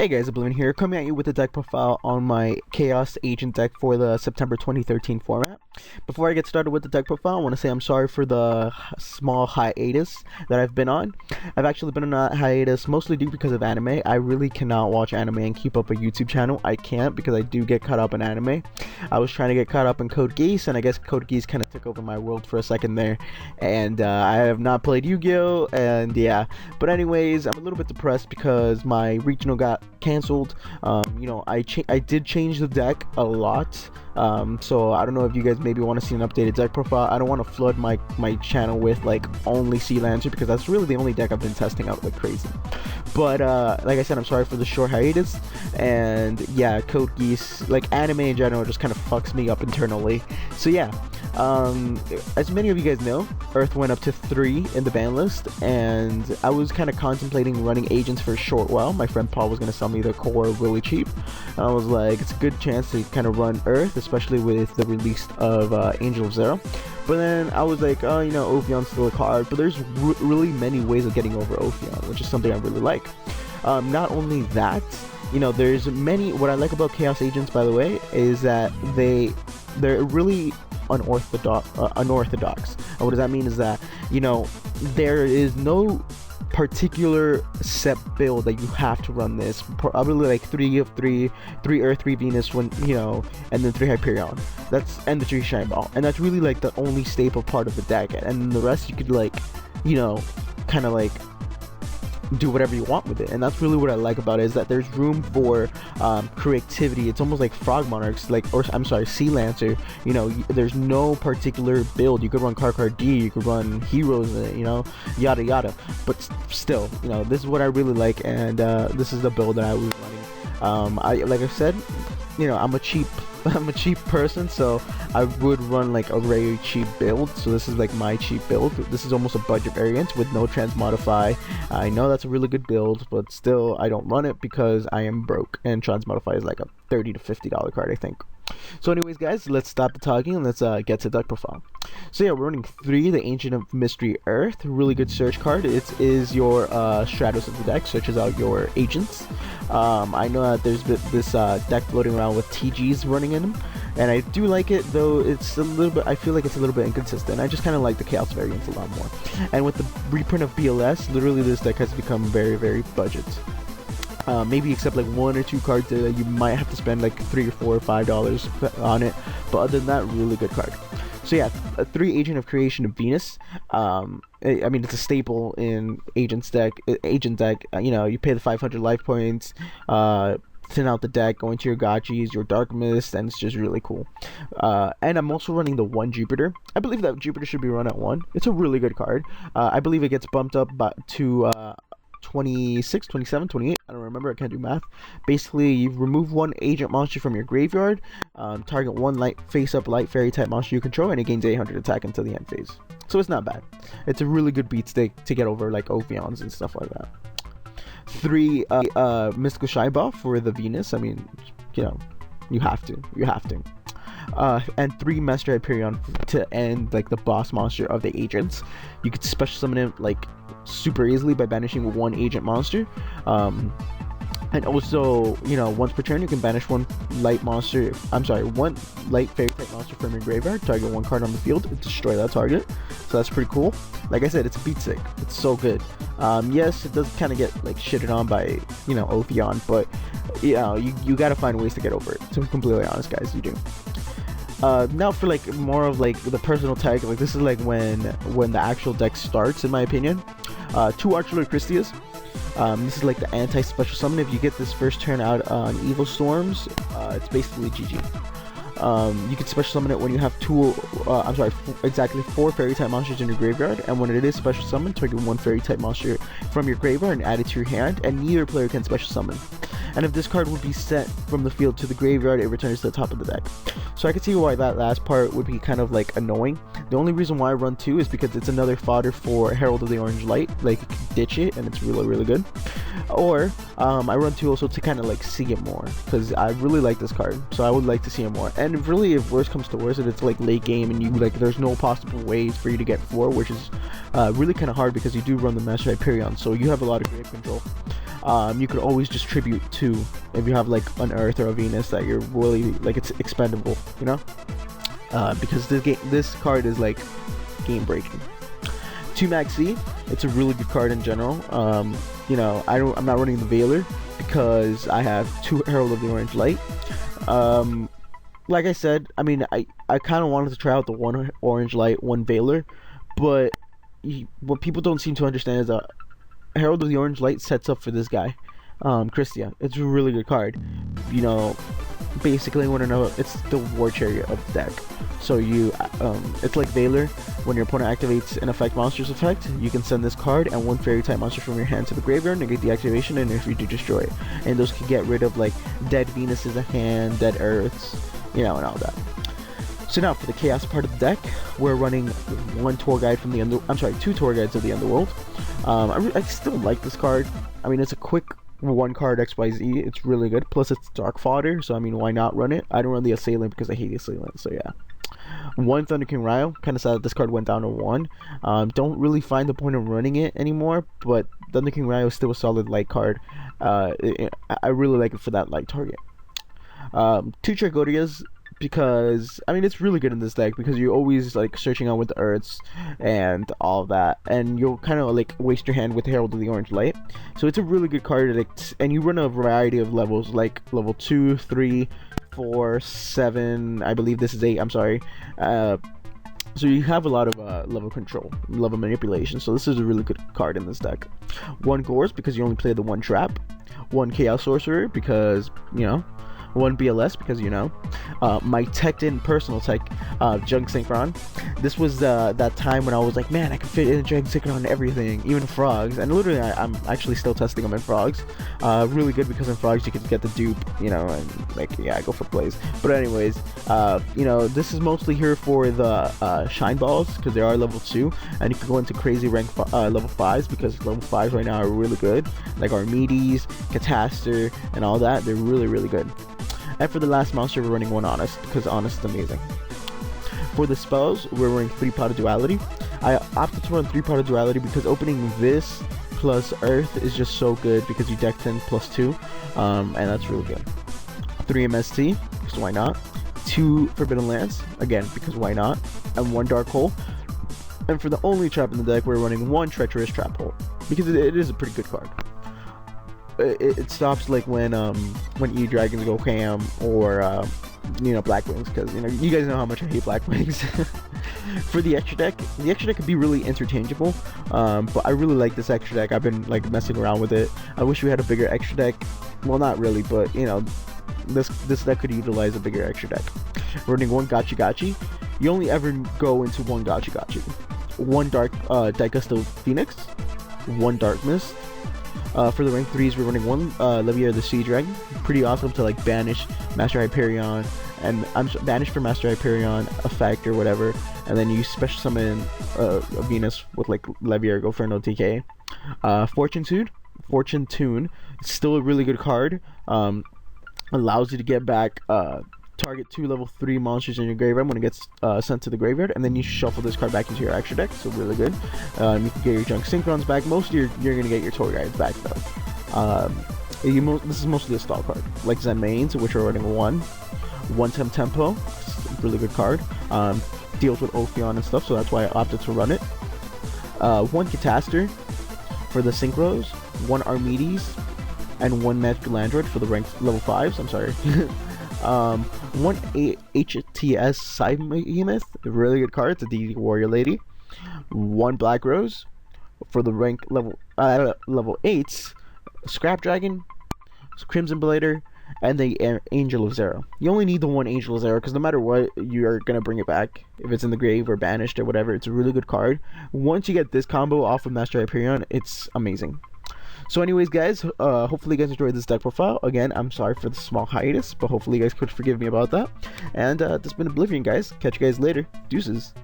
Hey guys, Oblivion here, coming at you with a deck profile on my Chaos Agent deck for the September 2013 format. Before I get started with the deck profile, I want to say I'm sorry for the small hiatus that I've been on. I've actually been on a hiatus mostly due because of anime. I really cannot watch anime and keep up a YouTube channel. I can't because I do get caught up in anime. I was trying to get caught up in Code Gease, and I guess Code Gease kind of took over my world for a second there. And I have not played Yu-Gi-Oh! And yeah. But anyways, I'm a little bit depressed because my regional got canceled. I did change the deck a lot, so I don't know if you guys maybe want to see an updated deck profile. I don't want to flood my channel with like only Sea Lancer because that's really the only deck I've been testing out like crazy. But like I said, I'm sorry for the short hiatus. And yeah, Code Gease, like anime in general, just kind of fucks me up internally. So yeah, as many of you guys know, Earth went up to 3 in the ban list, and I was kind of contemplating running agents for a short while. My friend Paul was going to sell me the core really cheap, and I was like, it's a good chance to kind of run Earth, especially with the release of Angel of Zero. But then I was like, oh, Ophion's still a card, but there's really many ways of getting over Ophion, which is something I really like. Not only that, there's many. What I like about Chaos Agents, by the way, is that they're really unorthodox. And what does that mean is that there is no particular set build that you have to run this. Probably like 3 of 3 Earth, 3 Venus, and then 3 Hyperion. And the 3 Shine Ball, and that's really like the only staple part of the deck. And then the rest you could kind of like do whatever you want with it. And that's really what I like about it, is that there's room for creativity. It's almost like Frog Monarchs, Sea Lancer. There's no particular build. You could run Card D, you could run Heroes, yada yada. But still, this is what I really like, and this is the build that I was running. Like I said, I'm a cheap person, so I would run like a very cheap build. So this is like my cheap build. This is almost a budget variant with no Transmodify. I know that's a really good build, but still I don't run it because I am broke, and Transmodify is like a $30 to $50 card, I think. So anyways guys, let's stop the talking and let's get to deck profile. So yeah, we're running 3, the Ancient of Mystery Earth. Really good search card. It is your Stratos of the deck, searches out your agents. I know that there's this deck floating around with TGs running in them, and I do like it, though it's a little bit, I feel like it's a little bit inconsistent. I just kind of like the Chaos variants a lot more. And with the reprint of BLS, literally this deck has become very, very budget. Maybe except like 1 or 2 cards that you might have to spend like $3 or $4 or $5 on it, but other than that, really good card. So yeah, a 3 Agent of Creation of Venus. I mean, it's a staple in Agent deck. You pay the 500 life points, thin out the deck, go into your Gachis, your Dark Mist, and it's just really cool. And I'm also running the 1 Jupiter. I believe that Jupiter should be run at 1. It's a really good card. I believe it gets bumped up to 26, 27, 28. I don't remember. I can't do math. Basically, you remove 1 agent monster from your graveyard, target 1 face-up light fairy type monster you control, and it gains 800 attack until the end phase. So it's not bad. It's a really good beat stick to get over like Ophions and stuff like that. 3 Mystical Shine Ball for the Venus. I mean, you have to. And 3 Master Hyperion to end like the boss monster of the agents. You could special summon it like super easily by banishing 1 agent monster. And also, once per turn you can banish 1 light fairy type monster from your graveyard, target 1 card on the field, and destroy that target. So that's pretty cool. Like I said, it's a beat stick. It's so good. Yes, it does kind of get like shitted on by Ophion, but you gotta find ways to get over it. To be completely honest, guys, you do. Now for like more of like the personal tag, like this is like when the actual deck starts, in my opinion. 2 Archulate Christias. This is like the anti-special summon. If you get this first turn out on Evil Storms, it's basically GG. You can special summon it when you have 4 fairy type monsters in your graveyard, and when it is special summon, target 1 fairy type monster from your graveyard and add it to your hand, and neither player can special summon. And if this card would be sent from the field to the graveyard, it returns to the top of the deck. So I can see why that last part would be kind of like annoying. The only reason why I run 2 is because it's another fodder for Herald of the Orange Light. Like, you can ditch it and it's really, really good. Or I run 2 also to kind of like see it more, because I really like this card, so I would like to see it more. And really, if worse comes to worse, if it's like late game and you like there's no possible ways for you to get 4, which is really kind of hard because you do run the Master Hyperion, so you have a lot of grave control. you could always just tribute 2 if you have like an Earth or a Venus that you're really like it's expendable, you know, because this card is like game breaking. 2 Maxi, it's a really good card in general. You know, I'm not running the Veiler because I have 2 Herald of the Orange Light. Like I said, I mean, I kind of wanted to try out the 1 Orange Light, 1 Veiler, but what people don't seem to understand is that Herald of the Orange Light sets up for this guy, Christia. It's a really good card. You know, basically, want to know, it's the War Chariot of the deck. So you, it's like Veiler. When your opponent activates an effect monster's effect, you can send this card and 1 fairy type monster from your hand to the graveyard, negate the activation, and if you do, destroy it. And those can get rid of like dead Venuses in hand, dead Earths, you know, and all that. So now for the Chaos part of the deck, we're running 1 tour guide from the I'm sorry, 2 tour guides of the Underworld. I still like this card. I mean, it's a quick 1 card XYZ. It's really good. Plus, it's Dark Fodder, so I mean, why not run it? I don't run the Assailant because I hate the Assailant. So yeah. 1 Thunder King Ryo. Kind of sad that this card went down to 1. Don't really find the point of running it anymore, but Thunder King Ryo is still a solid light card. I really like it for that light target. 2 Trigodias, because I mean it's really good in this deck because you're always like searching out with the Earths and all that, and you'll kind of like waste your hand with Herald of the Orange Light. So it's a really good card, like, and you run a variety of levels, like level 2, 3, 4, 7. I believe this is 8. I'm sorry. So you have a lot of level control, level manipulation. So this is a really good card in this deck. 1 Gorse because you only play the 1 trap. 1 Chaos Sorcerer because, you know. 1 BLS because, you know. My teched in personal tech, Junk Synchron. This was that time when I was like, man, I can fit in Junk Synchron on everything, even frogs. And literally, I'm actually still testing them in frogs. Really good because in frogs you can get the dupe, you know, and like, yeah, I go for plays. But anyways, you know, this is mostly here for the Shine Balls because they are level 2, and you can go into crazy rank level 5s because level 5s right now are really good, like Archimedes, Catastor, and all that. They're really, really good. And for the last monster, we're running 1 Honest, because Honest is amazing. For the spells, we're running 3 Pot of Duality. I opted to run 3 Pot of Duality because opening this plus Earth is just so good because you deck 10 plus 2, and that's really good. 3 MST, because why not? 2 Forbidden Lance, again, because why not? And 1 Dark Hole. And for the only trap in the deck, we're running 1 Treacherous Trap Hole, because it is a pretty good card. It stops like when E-Dragons go cam, or you know, Black Wings, because you know, you guys know how much I hate Black Wings. For the extra deck could be really interchangeable, but I really like this extra deck. I've been like messing around with it. I wish we had a bigger extra deck. Well, not really, but you know, this deck could utilize a bigger extra deck. Running 1 Gachi Gachi. You only ever go into 1 Gachi Gachi. 1 Dark Daigusto Phoenix. 1 Dark Mist. For the rank 3s, we're running 1 Levier the Sea Dragon. Pretty awesome to like banish Master Hyperion, and banish for Master Hyperion effect or whatever, and then you special summon a Venus with like Levier, go for no TK. Fortune Tune, it's still a really good card. Allows you to get back target 2 level 3 monsters in your graveyard when it gets sent to the graveyard, and then you shuffle this card back into your extra deck, so really good. You can get your Junk Synchrons back. Most of you're gonna get your Tour Guides back though. This is mostly a stall card, like Zen Mains, which are running 1 Tempo, really good card. Deals with Ophion and stuff, so that's why I opted to run it. 1 Catastor for the Synchros, 1 Archimedes, and 1 Magical Android for the rank level 5s. I'm sorry. 1 HTS Cybehemoth, a really good card. It's a DD Warrior Lady. 1 Black Rose for the rank level 8s. Scrap Dragon, Crimson Blader, and the Angel of Zero. You only need the 1 Angel of Zero because no matter what, you are gonna bring it back if it's in the grave or banished or whatever. It's a really good card. Once you get this combo off of Master Hyperion, it's amazing. So anyways, guys, hopefully you guys enjoyed this deck profile. Again, I'm sorry for the small hiatus, but hopefully you guys could forgive me about that. And this has been Oblivion, guys. Catch you guys later. Deuces.